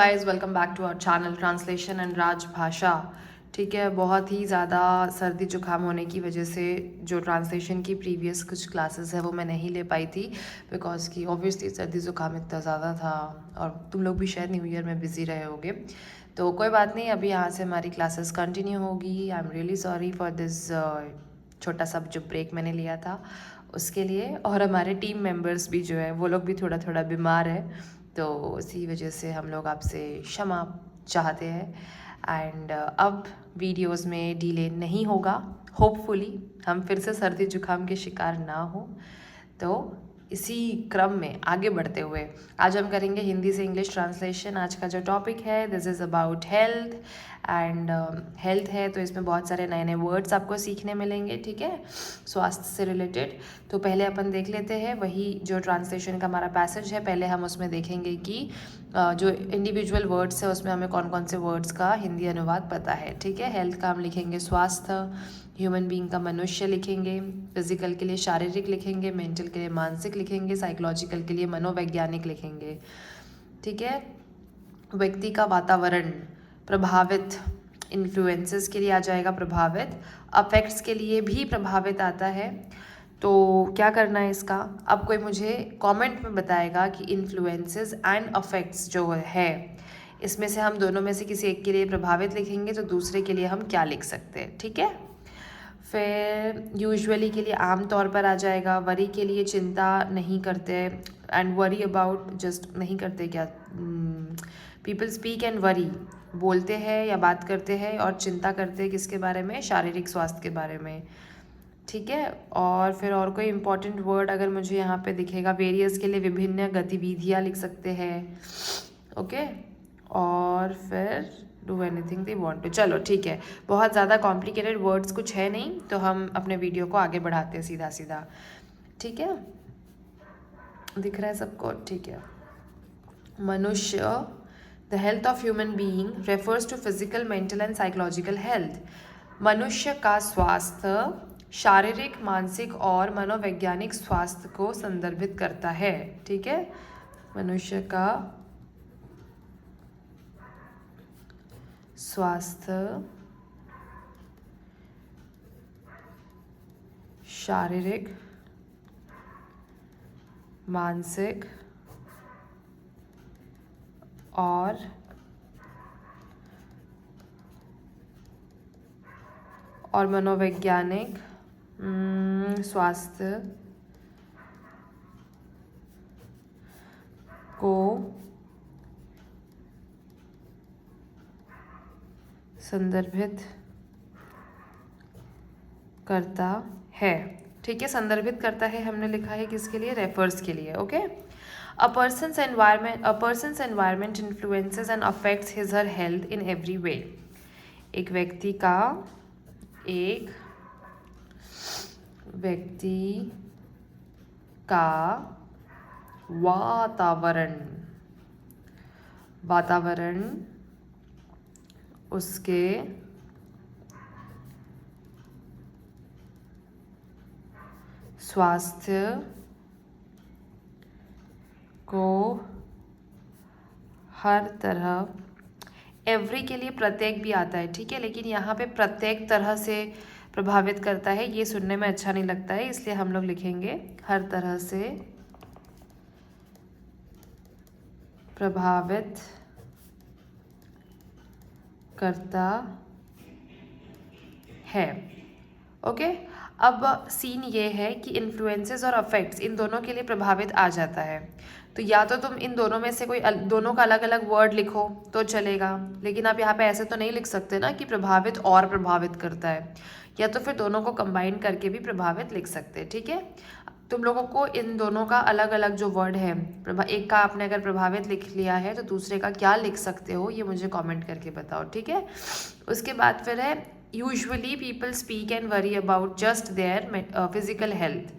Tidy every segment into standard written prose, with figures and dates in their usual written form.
Guys welcome back to our channel translation and Rajbhasha. ठीक है, बहुत ही ज़्यादा सर्दी जुकाम होने की वजह से जो ट्रांसलेशन की प्रीवियस कुछ क्लासेस है वो मैं नहीं ले पाई थी, बिकॉज कि ऑब्वियसली सर्दी जुकाम इतना ज़्यादा था और तुम लोग भी शायद न्यू ईयर में बिज़ी रहे होगे। तो कोई बात नहीं, अभी यहाँ से हमारी क्लासेस कंटिन्यू होगी। I am really sorry for this छोटा सा जो ब्रेक मैंने लिया था उसके लिए। और हमारे टीम मेंबर्स भी जो है वो लोग भी थोड़ा थोड़ा बीमार है, तो इसी वजह से हम लोग आपसे क्षमा चाहते हैं। एंड अब वीडियोस में डिले नहीं होगा, होपफुली हम फिर से सर्दी जुकाम के शिकार ना हो। तो इसी क्रम में आगे बढ़ते हुए आज हम करेंगे हिंदी से इंग्लिश ट्रांसलेशन। आज का जो टॉपिक है this is about health and health है तो इसमें बहुत सारे नए नए वर्ड्स आपको सीखने मिलेंगे। ठीक है, स्वास्थ्य से रिलेटेड। तो पहले अपन देख लेते हैं वही जो ट्रांसलेशन का हमारा पैसेज है। पहले हम उसमें देखेंगे कि जो इंडिविजुअल वर्ड्स है उसमें हमें कौन कौन से वर्ड्स का हिंदी अनुवाद पता है। ठीक है, हेल्थ का हम लिखेंगे स्वास्थ्य, ह्यूमन बीइंग का मनुष्य लिखेंगे, फिजिकल के लिए शारीरिक लिखेंगे, मेंटल के लिए मानसिक लिखेंगे, साइकोलॉजिकल के लिए मनोवैज्ञानिक लिखेंगे। ठीक है, व्यक्ति का वातावरण प्रभावित, इन्फ्लुएंसेस के लिए आ जाएगा प्रभावित, अफेक्ट्स के लिए भी प्रभावित आता है। तो क्या करना है इसका, अब कोई मुझे कमेंट में बताएगा कि इन्फ्लुएंसेस एंड अफेक्ट्स जो है इसमें से हम दोनों में से किसी एक के लिए प्रभावित लिखेंगे तो दूसरे के लिए हम क्या लिख सकते हैं। ठीक है, फिर यूजुअली के लिए आम तौर पर आ जाएगा, वरी के लिए चिंता नहीं करते एंड वरी अबाउट जस्ट नहीं करते, क्या पीपल स्पीक एंड वरी बोलते हैं या बात करते हैं और चिंता करते हैं किसके बारे में, शारीरिक स्वास्थ्य के बारे में। ठीक है, और फिर और कोई इंपॉर्टेंट वर्ड अगर मुझे यहाँ पे दिखेगा, वेरियस के लिए विभिन्न गतिविधियाँ लिख सकते हैं। ओके, और फिर do anything they want to. चलो ठीक है, बहुत ज़्यादा कॉम्प्लिकेटेड वर्ड्स कुछ है नहीं, तो हम अपने वीडियो को आगे बढ़ाते हैं सीधा सीधा। ठीक है, दिख रहा है सबको? ठीक है। मनुष्य, the health of human being refers to physical, mental and psychological health. मनुष्य का स्वास्थ्य शारीरिक, मानसिक और मनोवैज्ञानिक स्वास्थ्य को संदर्भित करता है। ठीक है, मनुष्य का स्वास्थ्य शारीरिक, मानसिक और मनोवैज्ञानिक स्वास्थ्य को संदर्भित करता है। ठीक है, संदर्भित करता है हमने लिखा है किसके लिए, रेफर्स के लिए। Okay, a persons environment influences and affects his her health in every way. एक व्यक्ति का वातावरण उसके स्वास्थ्य को हर तरह, एवरी के लिए प्रत्येक भी आता है। ठीक है, लेकिन यहाँ पे प्रत्येक तरह से प्रभावित करता है, ये सुनने में अच्छा नहीं लगता है, इसलिए हम लोग लिखेंगे हर तरह से प्रभावित करता है। ओके, अब सीन ये है कि इन्फ्लुएंसेस और अफेक्ट्स इन दोनों के लिए प्रभावित आ जाता है, तो या तो तुम इन दोनों में से कोई दोनों का अलग अलग वर्ड लिखो तो चलेगा, लेकिन आप यहाँ पे ऐसे तो नहीं लिख सकते ना कि प्रभावित और प्रभावित करता है, या तो फिर दोनों को कंबाइन करके भी प्रभावित लिख सकते हैं। ठीक है, तुम लोगों को इन दोनों का अलग अलग जो वर्ड है, एक का आपने अगर प्रभावित लिख लिया है तो दूसरे का क्या लिख सकते हो ये मुझे कमेंट करके बताओ। ठीक है, उसके बाद फिर है usually people speak and worry about just their physical health,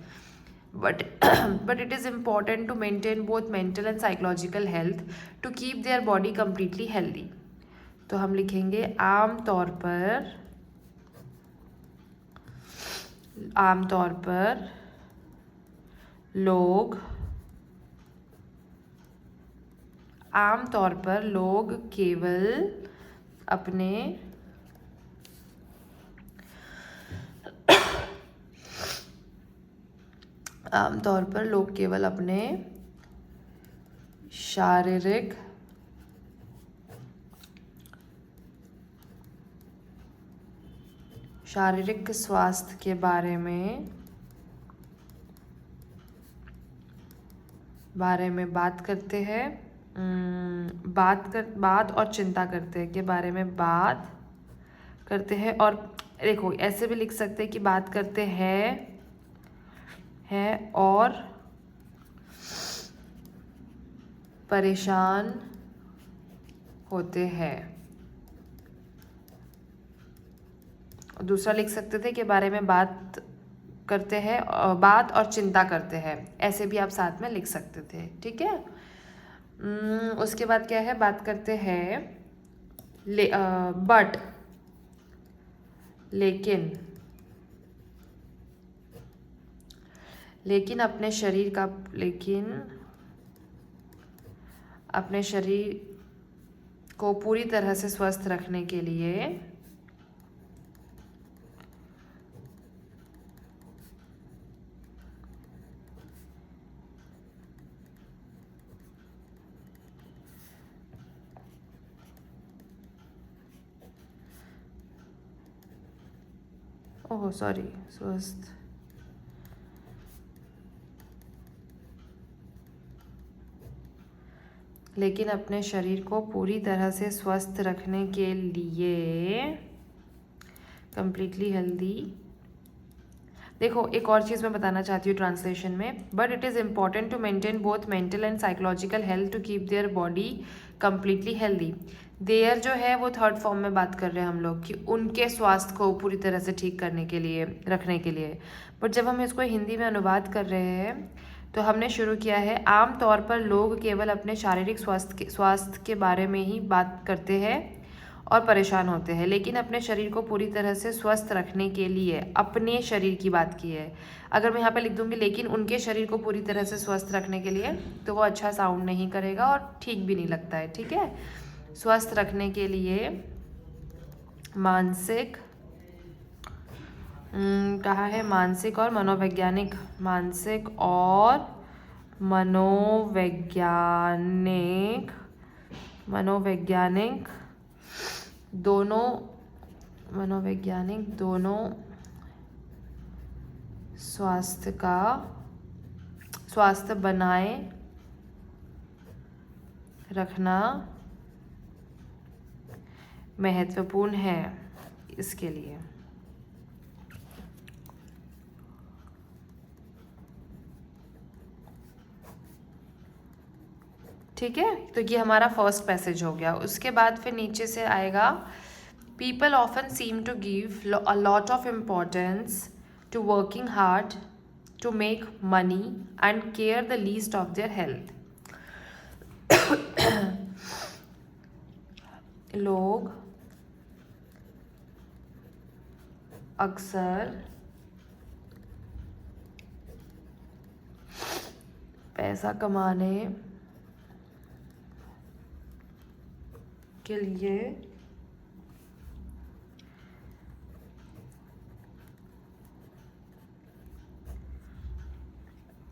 but it is important to maintain both mental and psychological health to keep their body completely healthy। तो हम लिखेंगे आम तौर पर लोग आमतौर पर लोग केवल अपने शारीरिक स्वास्थ्य के बारे में बात करते हैं, बात और चिंता करते हैं, के बारे में बात करते हैं। और देखो ऐसे भी लिख सकते हैं कि बात करते हैं और परेशान होते हैं। दूसरा लिख सकते थे के बारे में बात करते हैं, बात और चिंता करते हैं, ऐसे भी आप साथ में लिख सकते थे। ठीक है। उसके बाद क्या है, बात करते हैं बट लेकिन अपने शरीर को पूरी तरह से स्वस्थ रखने के लिए स्वस्थ लेकिन अपने शरीर को पूरी तरह से स्वस्थ रखने के लिए कंप्लीटली हेल्दी। देखो एक और चीज़ मैं बताना चाहती हूँ ट्रांसलेशन में, but it is important to maintain both mental and psychological health to keep their body completely healthy. Their जो है वो थर्ड फॉर्म में बात कर रहे हैं हम लोग कि उनके स्वास्थ्य को पूरी तरह से ठीक करने के लिए, रखने के लिए। बट जब हम इसको हिंदी में अनुवाद कर रहे हैं तो हमने शुरू किया है, आम तौर पर लोग केवल अपने शारीरिक स्वास्थ्य के बारे में ही बात करते हैं और परेशान होते हैं, लेकिन अपने शरीर को पूरी तरह से स्वस्थ रखने के लिए, अपने शरीर की बात की है। अगर मैं यहाँ पे लिख दूँगी लेकिन उनके शरीर को पूरी तरह से स्वस्थ रखने के लिए, तो वो अच्छा साउंड नहीं करेगा और ठीक भी नहीं लगता है। ठीक है। स्वस्थ रखने के लिए मानसिक, कहा है मानसिक और मनोवैज्ञानिक, दोनों स्वास्थ्य बनाए रखना महत्वपूर्ण है इसके लिए। ठीक है, तो ये हमारा फर्स्ट पैसेज हो गया। उसके बाद फिर नीचे से आएगा, people often seem to give a lot of importance to working hard to make money and care the least of their health. लोग अक्सर पैसा कमाने के लिए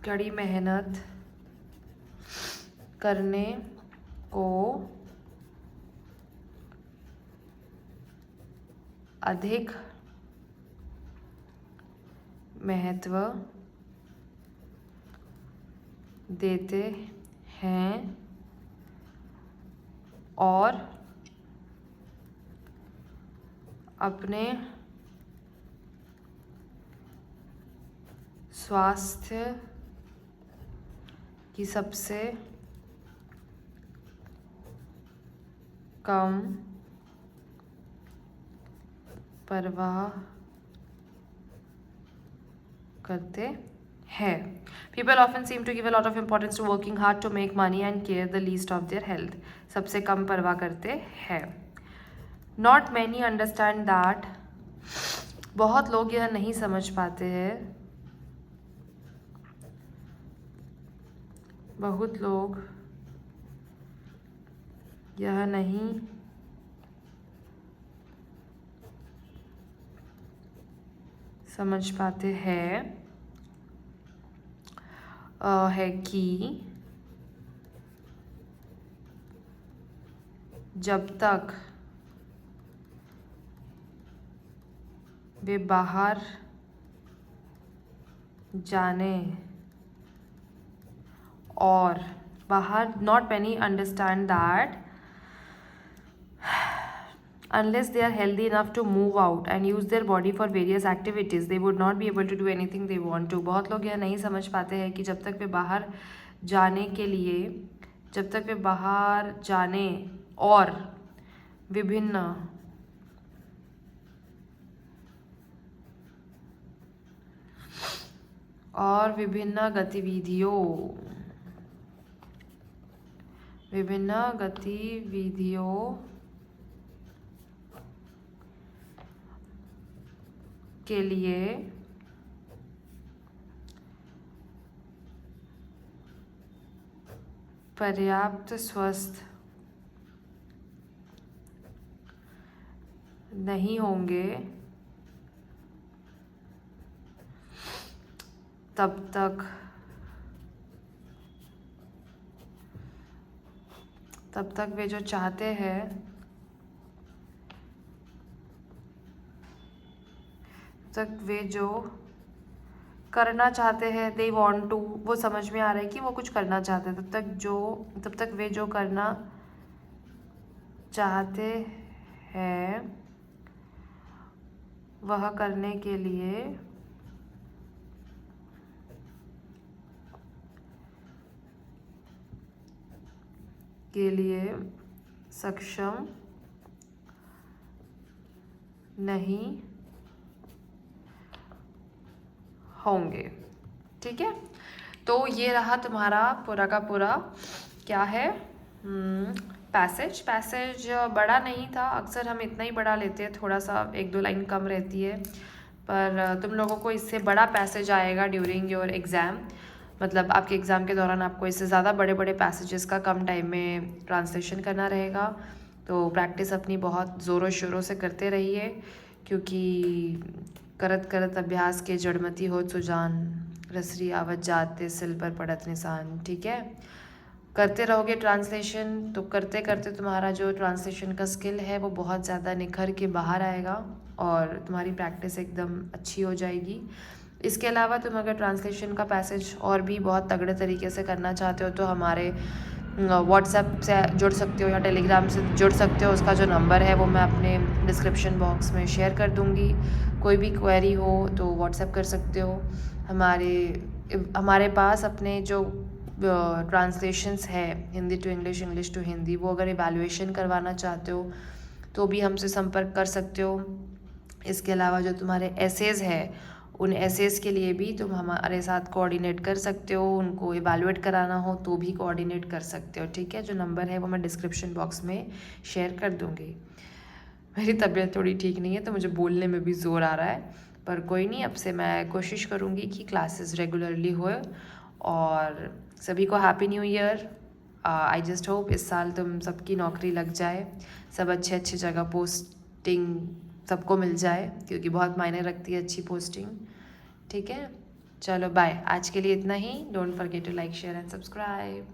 कड़ी मेहनत करने को अधिक महत्व देते हैं और अपने स्वास्थ्य की सबसे कम परवाह करते हैं। People often seem to give a lot of importance to working hard to make money and care the least of their health. सबसे कम परवाह करते हैं। Not many understand that. बहुत लोग यह नहीं समझ पाते हैं, बहुत लोग यह नहीं समझ पाते हैं है कि जब तक वे बाहर जाने और बाहर not many understand that unless they are healthy enough to move out and use their body for various activities they would not be able to do anything they want to। बहुत लोग यह नहीं समझ पाते हैं कि जब तक वे बाहर जाने के लिए जब तक वे बाहर जाने और विभिन्न गतिविधियों के लिए पर्याप्त स्वस्थ नहीं होंगे तब तक वे जो चाहते हैं तक वे जो करना चाहते हैं they want to, वो समझ में आ रहा है कि वो कुछ करना चाहते हैं, तब तक वे जो करना चाहते हैं वह करने के लिए सक्षम नहीं होंगे। ठीक है, तो ये रहा तुम्हारा पूरा का पूरा क्या है पैसेज बड़ा नहीं था, अक्सर हम इतना ही बड़ा लेते हैं, थोड़ा सा 1-2 लाइन कम रहती है, पर तुम लोगों को इससे बड़ा पैसेज आएगा ड्यूरिंग योर एग्ज़ाम। मतलब आपके एग्ज़ाम के दौरान आपको इससे ज़्यादा बड़े बड़े पैसेजेस का कम टाइम में ट्रांसलेशन करना रहेगा। तो प्रैक्टिस अपनी बहुत ज़ोरों शोरों से करते रहिए, क्योंकि करत करत अभ्यास के जड़मती हो सुजान, रसरी आवत जाते सिल पर पड़त निशान। ठीक है, करते रहोगे ट्रांसलेशन तो करते करते तुम्हारा जो ट्रांसलेशन का स्किल है वो बहुत ज़्यादा निखर के बाहर आएगा और तुम्हारी प्रैक्टिस एकदम अच्छी हो जाएगी। इसके अलावा तुम अगर ट्रांसलेशन का पैसेज और भी बहुत तगड़े तरीके से करना चाहते हो तो हमारे व्हाट्सएप से जुड़ सकते हो या टेलीग्राम से जुड़ सकते हो। उसका जो नंबर है वो मैं अपने डिस्क्रिप्शन बॉक्स में शेयर कर दूँगी। कोई भी क्वेरी हो तो व्हाट्सएप कर सकते हो। हमारे पास अपने जो ट्रांसलेशंस है Hindi to English, English to Hindi, वो अगर इवैल्यूएशन करवाना चाहते हो तो भी हमसे संपर्क कर सकते हो। इसके अलावा जो तुम्हारे एसेज है उन एसेज के लिए भी तुम हमारे साथ कोऑर्डिनेट कर सकते हो, उनको इवैल्यूएट कराना हो तो भी कोऑर्डिनेट कर सकते हो। ठीक है, जो नंबर है वो मैं डिस्क्रिप्शन बॉक्स में शेयर कर दूँगी। मेरी तबीयत थोड़ी ठीक नहीं है तो मुझे बोलने में भी ज़ोर आ रहा है, पर कोई नहीं, अब से मैं कोशिश करूँगी कि क्लासेस रेगुलरली हो। और सभी को happy new year. I just hope इस साल तुम सबकी नौकरी लग जाए, सब अच्छे जगह पोस्टिंग सबको मिल जाए, क्योंकि बहुत मायने रखती है अच्छी पोस्टिंग। ठीक है, चलो बाय, आज के लिए इतना ही। Don't forget to like, share and subscribe.